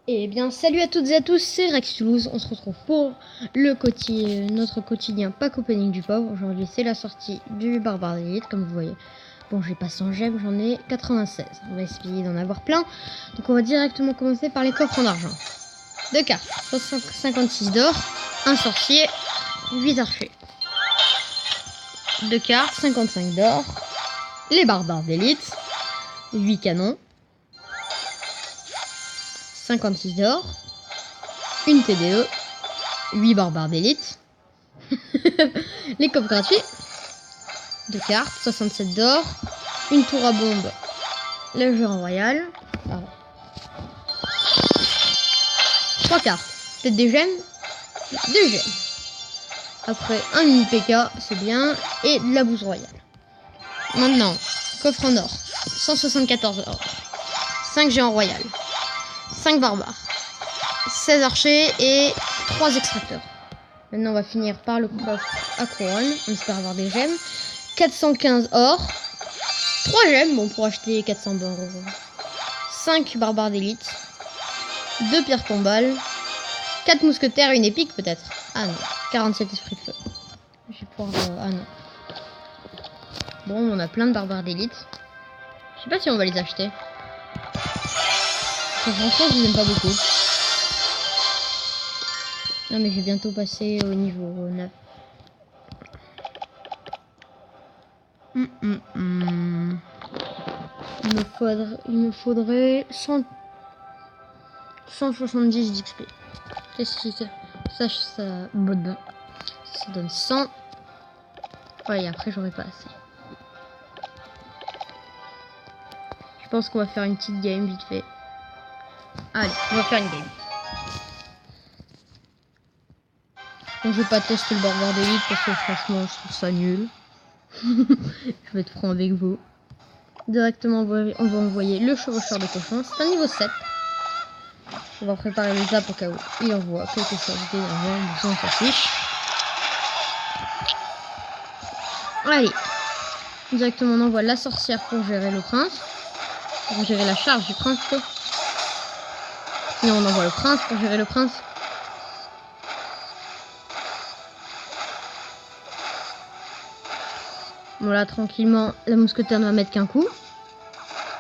Eh bien, salut à toutes et à tous, c'est Rex Toulouse. On se retrouve pour notre quotidien Pack Opening du pauvre. Aujourd'hui, c'est la sortie du Barbare d'élite, comme vous voyez. Bon, j'ai pas 100 gemmes, j'en ai 96. On va essayer d'en avoir plein. Donc, on va directement commencer par les coffres en argent. 2 cartes, 56 d'or, un sorcier, 8 archers. 2 cartes, 55 d'or, les barbares d'élite, 8 canons, 56 d'or, une TDE, 8 barbares d'élite, les coffres gratuits, 2 cartes, 67 d'or, une tour à bombe, le Géant Royal, 3 cartes, peut-être des gemmes, 2 gemmes. Après un mini PK, c'est bien, et de la bouse royale. Maintenant, coffre en or, 174 or, 5 géants royales, 5 barbares, 16 archers et 3 extracteurs. Maintenant, on va finir par le coffre à couronne. On espère avoir des gemmes. 415 or, 3 gemmes, bon, pour acheter 400 euros. 5 barbares d'élite, 2 pierres tombales, 4 mousquetaires et une épique peut-être. Ah non, 47 esprits de feu. Je vais pouvoir... ah non. Bon, on a plein de barbares d'élite. Je sais pas si on va les acheter. Franchement, je les aime pas beaucoup. Non, mais je vais bientôt passer au niveau 9. Il me faudrait 170 d'XP. Qu'est-ce que ça donne 100. Ouais, et après, j'aurai pas assez. Je pense qu'on va faire une petite game vite fait. Allez, on va faire une game. Donc, je vais pas tester le barbare d'élite parce que franchement, je trouve ça nul. Je vais être franc avec vous. Directement, on va envoyer le chevaucheur de cochon. C'est un niveau 7. On va préparer les apps au cas où il envoie quelque chose d'énervant. On s'en fiche. Allez. Directement, on envoie la sorcière pour gérer le prince. Pour gérer la charge du prince. Sinon, on envoie le prince pour gérer le prince. Voilà, tranquillement, la mousquetaire ne va mettre qu'un coup.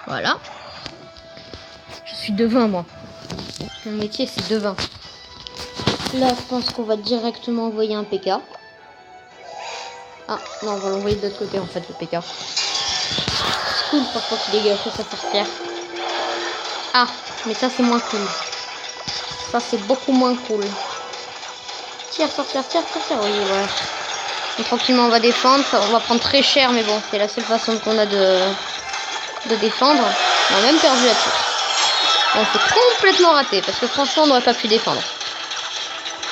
Voilà. Je suis devin, moi. Mon métier, c'est devin. Là, je pense qu'on va directement envoyer un PK. Ah, non, on va l'envoyer de l'autre côté, en fait, le PK. C'est cool, parfois qu'il dégage sa sorcière. Ah, mais ça, c'est moins cool. Ça, c'est beaucoup moins cool. Tire, sorcière, tire, sorcière. Oui, voilà. Donc, tranquillement, on va défendre. Ça, on va prendre très cher, mais bon, c'est la seule façon qu'on a de défendre. On a même perdu là-dessus. On s'est complètement raté parce que franchement on n'aurait pas pu défendre.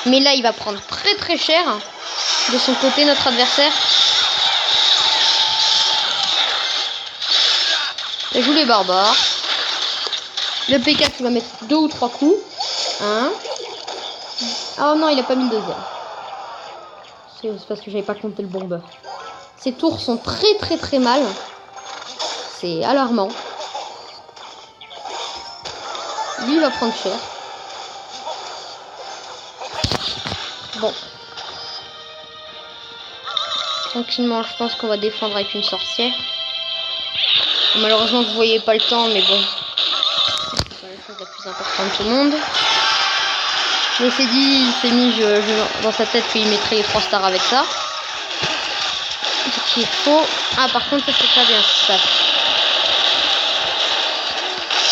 Mais là il va prendre très très cher de son côté notre adversaire. Il joue les barbares. Le PK qui va mettre 2 ou 3 coups. Oh non, il a pas mis le deuxième. C'est parce que j'avais pas compté le bombeur. Ces tours sont très très très mal. C'est alarmant. Lui, il va prendre cher. Bon. Tranquillement, je pense qu'on va défendre avec une sorcière. Malheureusement, vous voyez pas le temps, mais bon. C'est pas la chose la plus importante de tout le monde. Mais c'est dit, il s'est mis dans sa tête qu'il mettrait les 3 stars avec ça. Ce qui est faux. Ah, par contre, ça c'est pas bien ce qui se passe.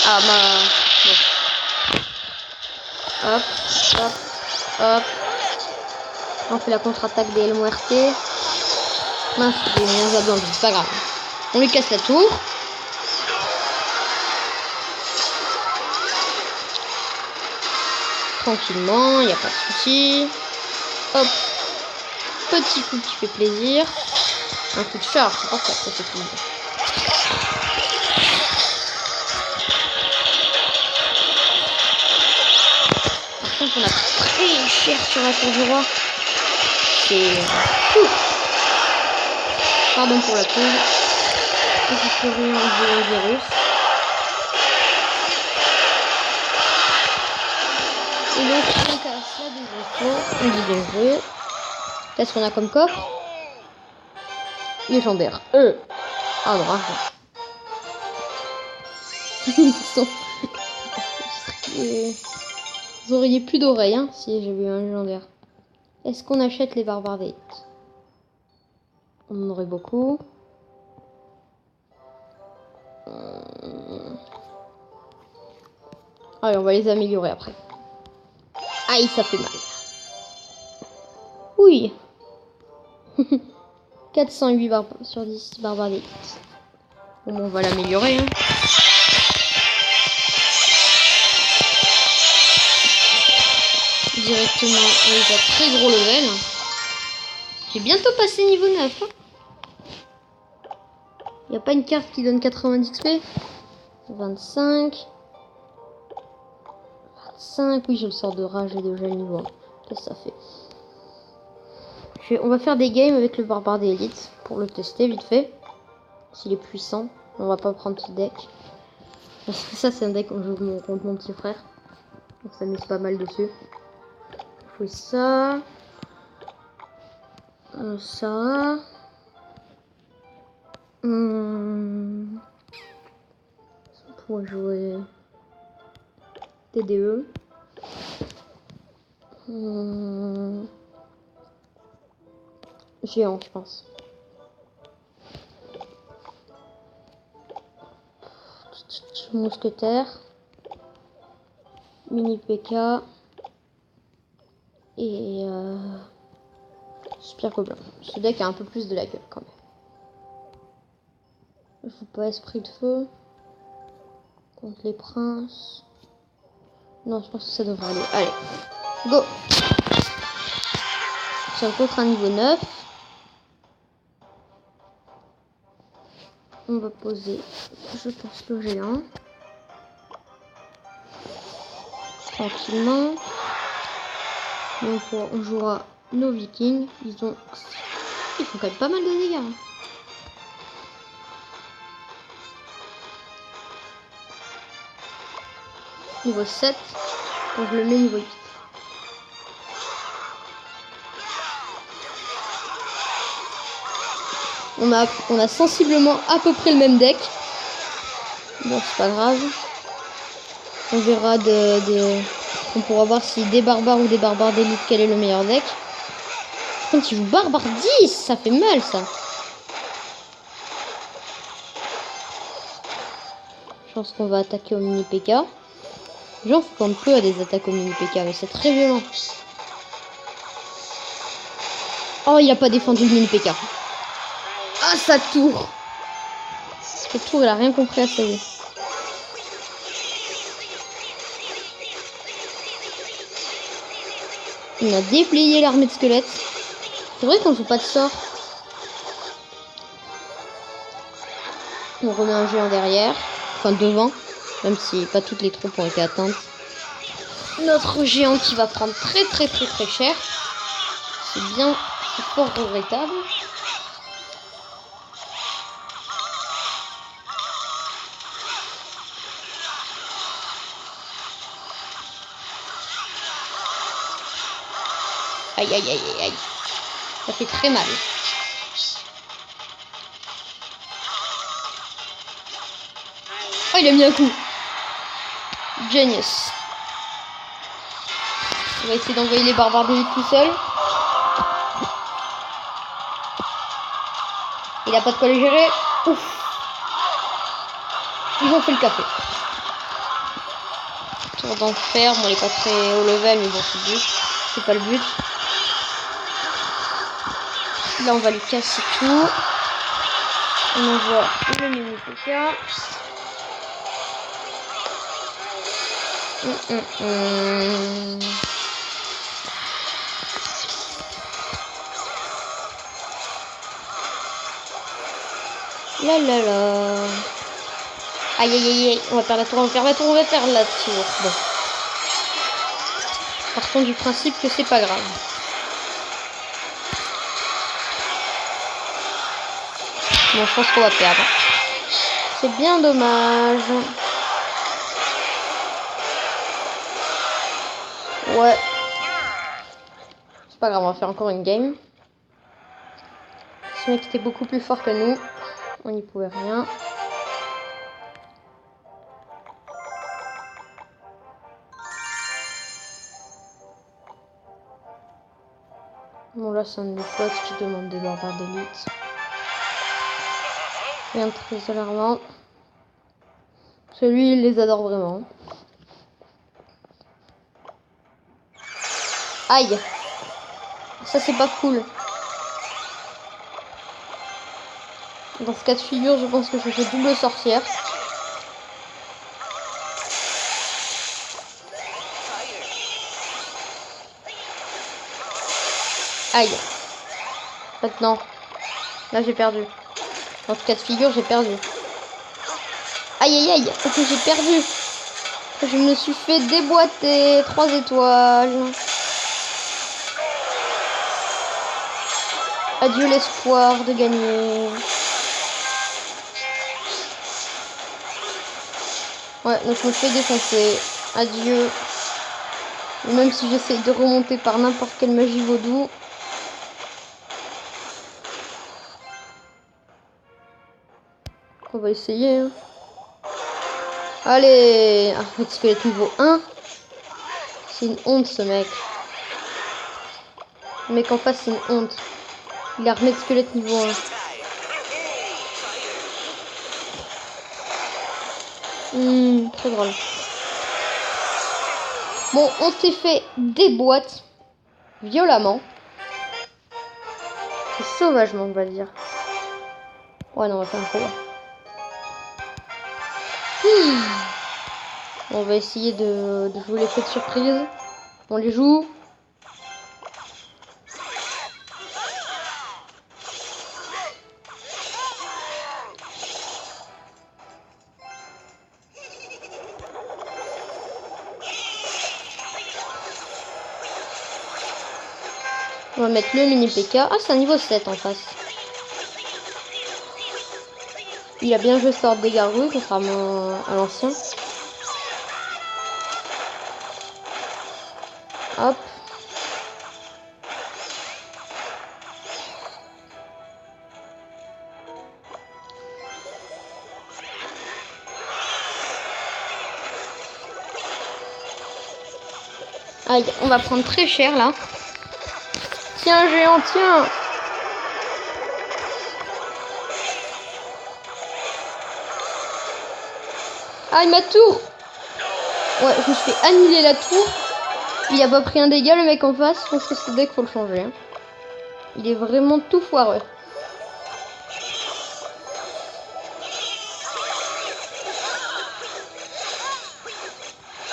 Ah, bon. Hop, hop, hop. On fait la contre-attaque des LMRT. Mince, c'est des blancs, c'est pas grave. On lui casse la tour. Tranquillement, il n'y a pas de souci. Hop. Petit coup qui fait plaisir. Un coup de charge, c'est pas ça fait plaisir. On a très cher sur la tour du roi. C'est fou. Pardon pour la pause. Je peux rien enlever un virus. Donc on casse la deuxième fois. On dit bien joué. Qu'est-ce qu'on a comme coffre? Légendaire. Ah bravo. Ils sont... Vous auriez plus d'oreilles hein, si j'avais eu un légendaire. Est-ce qu'on achète les barbares d'élite? On en aurait beaucoup. Allez, on va les améliorer après. Aïe, ça fait mal. Oui. 408 sur 10 barbares d'élite. Bon, on va l'améliorer. Hein. Directement avec un très gros level. J'ai bientôt passé niveau 9. Hein. Il n'y a pas une carte qui donne 90 XP. 25. 25. Oui, j'ai le sort de rage et de gel niveau 1. Qu'est-ce que ça fait? On va faire des games avec le barbare d'élite pour le tester vite fait. S'il est puissant. On va pas prendre ce deck. Parce que ça, c'est un deck qu'on joue contre mon petit frère. Donc ça mise pas mal dessus. Je fais ça. Ça. On pourrait jouer TDE. Géant, je pense. Mousquetaire. Mini PK. Et Super Gobelin. Ce deck a un peu plus de la gueule quand même. Il faut pas esprit de feu. Contre les princes. Non, je pense que ça devrait aller. Allez, go. C'est un contre un niveau 9. On va poser, je pense, le géant. Tranquillement. Donc on jouera nos vikings. Ils font quand même pas mal de dégâts. Hein. Niveau 7. Donc je le mets niveau 8. On a sensiblement à peu près le même deck. Bon, c'est pas grave. On verra on pourra voir si des barbares ou des barbares d'élite, quel est le meilleur deck. Quand il joue barbare 10, ça fait mal ça. Je pense qu'on va attaquer au mini PK. J'en fais peu à des attaques au mini PK, mais c'est très violent. Oh, il a pas défendu le mini PK. Ah, sa tour. Cette tour, il a rien compris à ça. On a déplié l'armée de squelettes. C'est vrai qu'on ne joue pas de sort. On remet un géant derrière. Enfin, devant. Même si pas toutes les troupes ont été atteintes. Notre géant qui va prendre très cher. C'est bien, c'est fort regrettable. Aïe, aïe, aïe, aïe. Ça fait très mal. Oh, il a mis un coup. Genius. On va essayer d'envoyer les barbares d'élite tout seul. Il a pas de quoi les gérer. Ouf. Ils ont fait le café. Tour d'enfer. Bon, il est pas très haut level, mais bon, c'est le but. C'est pas le but. Là, on va lui casser tout. On envoie le mini PK. La la la. Aïe aïe aïe aïe. On va faire la tour, on va faire la tour, on va faire la tour. Bon. Partons du principe que c'est pas grave. Bon, je pense qu'on va perdre. C'est bien dommage. Ouais. C'est pas grave, on va faire encore une game. Ce mec était beaucoup plus fort que nous. On n'y pouvait rien. Bon là c'est un de mes potes qui demande des barbares d'élite. Rien de très alarmant. Celui il les adore vraiment. Aïe. Ça c'est pas cool. Dans ce cas de figure je pense que je fais double sorcière. Aïe. Maintenant. Là j'ai perdu. Dans ce cas de figure j'ai perdu. Aïe aïe aïe. J'ai perdu. Je me suis fait déboîter. 3 étoiles. Adieu l'espoir de gagner. Ouais, donc je me fais défoncer. Adieu. Même si j'essaye de remonter par n'importe quelle magie vaudou. On va essayer. Hein. Allez, armée squelette niveau 1. C'est une honte ce mec. Le mec en face c'est une honte. Il a armée de squelette niveau 1. Très drôle. Bon, on s'est fait des boîtes violemment. Et sauvagement, on va dire. Ouais, non, on va faire un combat. On va essayer de jouer l'effet de surprise. On les joue. On va mettre le mini PK. Ah, c'est un niveau 7 en face. Il a bien joué ce sort de dégâts rouges, contrairement à l'ancien. Hop. Aïe, on va prendre très cher là. Tiens, géant, tiens. Aïe, ma tour. Ouais, je me suis fait annihiler la tour. Il a pas pris un dégât, le mec en face. Je pense que ce deck, faut le changer. Hein. Il est vraiment tout foireux.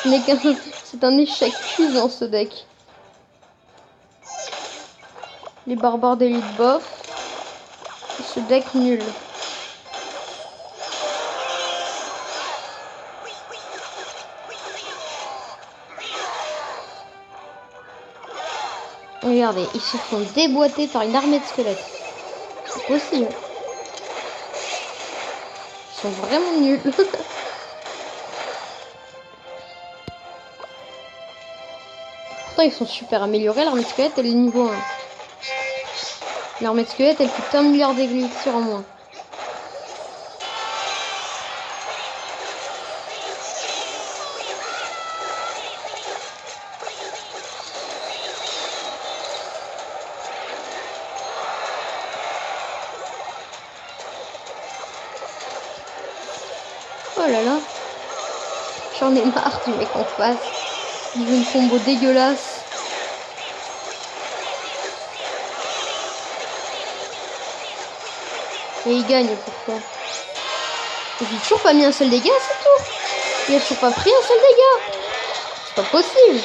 C'est un échec cuisant ce deck. Les barbares d'élite bof. Ce deck nul. Regardez, ils se font déboîter par une armée de squelettes. C'est possible. Ils sont vraiment nuls. Pourtant, ils sont super améliorés. L'armée de squelette, elle est niveau 1. L'armée de squelette, elle coûte 1 milliard d'élixir en moins. Oh là là. J'en ai marre du mec en face. Il veut une combo dégueulasse. Et il gagne, pourquoi? Il a toujours pas mis un seul dégât à cette tour. Il a toujours pas pris un seul dégât. C'est pas possible.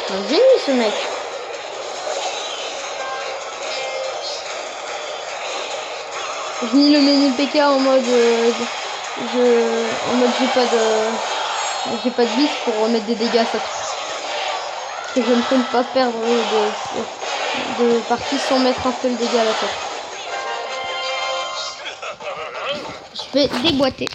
C'est un génie ce mec. Je mis le mini PK en mode j'ai pas de vis pour remettre des dégâts à ça. Parce que je ne peux pas perdre de partie sans mettre un seul dégât à la tête. Je vais déboîter.